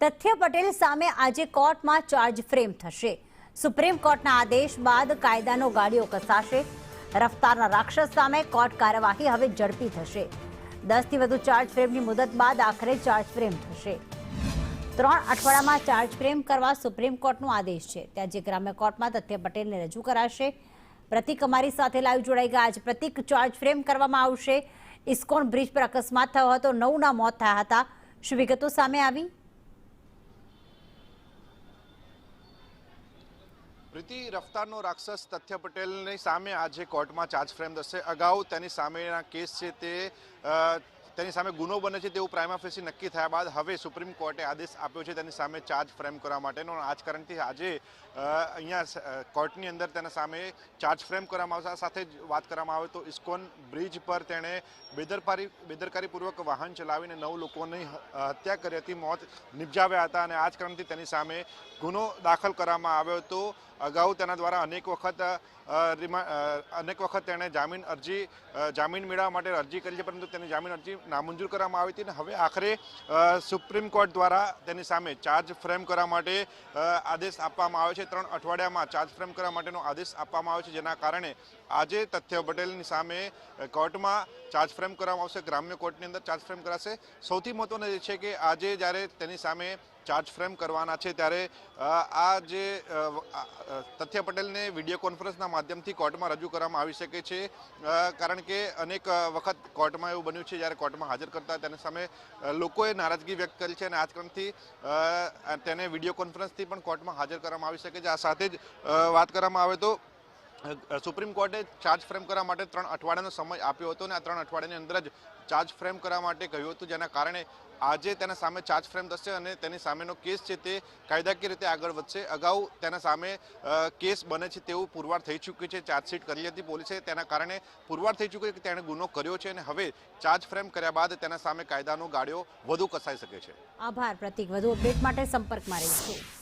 તથ્ય પટેલ સામે આજે કોર્ટમાં ચાર્જ ફ્રેમ થશે। સુપ્રીમ કોર્ટના આદેશ બાદ કાયદાનો ગાડીઓ કસાશે। રફતારના રાક્ષસ સામે કોર્ટ કાર્યવાહી હવે ઝડપી થશે। 10 થી વધુ ચાર્જ ફ્રેમની મુદત બાદ આખરે ચાર્જ ફ્રેમ થશે। 3 અઠવાડિયામાં ચાર્જ ફ્રેમ કરવા સુપ્રીમ કોર્ટનો આદેશ છે। ત્યાં જે ગ્રામ્ય કોર્ટમાં તથ્ય પટેલને રજૂ કરાશે। પ્રતિક અમારી સાથે લાઈવ જોડાઈ ગયા છે। પ્રતિક, ચાર્જ ફ્રેમ કરવામાં આવશે। ઇસ્કોન બ્રિજ પર અકસ્માત થયો હતો, 9ના મોત થયા હતા। શું વિગતો સામે આવી? પ્રીતિ, રફતારનો રાક્ષસ તથ્ય પટેલની સામે આજે કોર્ટમાં ચાર્જ ફ્રેમ થશે। અગાઉ તેની સામેના કેસ છે તેની સામે ગુનો બને છે તેવું પ્રાઇમા ફેસી નક્કી થયા બાદ હવે સુપ્રીમ કોર્ટે આદેશ આપ્યો છે તેની સામે ચાર્જ ફ્રેમ કરવા માટેનો। આ જ કારણથી આજે અહીંયા કોર્ટની અંદર તેના સામે ચાર્જ ફ્રેમ કરવામાં આવશે। આ સાથે જ વાત કરવામાં આવે તો ઇસ્કોન બ્રિજ પર તેણે બેદરકારીપૂર્વક વાહન ચલાવીને 9 લોકોની હત્યા કરી હતી, મોત નિપજાવ્યા હતા અને આ જ કારણથી તેની સામે ગુનો દાખલ કરવામાં આવ્યો હતો। અગાઉ તેના દ્વારા અનેક વખત તેણે જામીન મેળવવા માટે અરજી કરી છે, પરંતુ તેની જામીન અરજી નામંજૂર કરવામાં આવી હતી અને હવે આખરે સુપ્રીમ કોર્ટ દ્વારા તેની સામે ચાર્જ ફ્રેમ કરવા માટે આદેશ આપવામાં આવ્યો છે। 3 અઠવાડિયામાં ચાર્જ ફ્રેમ કરવા માટેનો આદેશ આપવામાં આવ્યો છે, જેના કારણે આજે તથ્ય પટેલની સામે કોર્ટમાં ચાર્જ ફ્રેમ કરવામાં આવશે। ગ્રામ્ય કોર્ટની અંદર ચાર્જ ફ્રેમ કરાશે। સૌથી મહત્વનું એ છે કે આજે જ્યારે તેની સામે ચાર્જ ફ્રેમ કરવાના છે ત્યારે આ જે તથ્ય પટેલને વિડીયો કોન્ફરન્સના માધ્યમથી કોર્ટમાં રજૂ કરવામાં આવી શકે છે, કારણ કે અનેક વખત કોર્ટમાં એવું બન્યું છે જ્યારે કોર્ટમાં હાજર કરતા તેની સામે લોકોએ નારાજગી વ્યક્ત કરી છે અને આ જ કારણથી તેને વિડીયો કોન્ફરન્સથી પણ કોર્ટમાં હાજર કરવામાં આવી શકે છે। આ સાથે જ વાત કરવામાં આવે તો સુપ્રીમ કોર્ટે ચાર્જ ફ્રેમ કરવા માટે 3 અઠવાડિયાનો સમય આપ્યો હતો અને આ 3 અઠવાડિયાની અંદર જ ચાર્જ ફ્રેમ કરવા માટે કહ્યું હતું, જેના કારણે આજે તેના સામે ચાર્જ ફ્રેમ થશે અને તેની સામેનો કેસ છે તે કાયદાકીય રીતે આગળ વધશે। અગાઉ તેના સામે કેસ બને છે તેવું પુરવાર થઈ ચૂક્યું છે, ચાર્જશીટ કરી હતી પોલીસે, તેના કારણે પુરવાર થઈ ચૂક્યું છે કે તેણે ગુનો કર્યો છે અને હવે ચાર્જ ફ્રેમ કર્યા બાદ તેના સામે કાયદાનો ગાળ્યો વધુ કસાઈ શકે છે। આભાર પ્રતિક, વધુ અપડેટ માટે સંપર્કમાં રહીશું।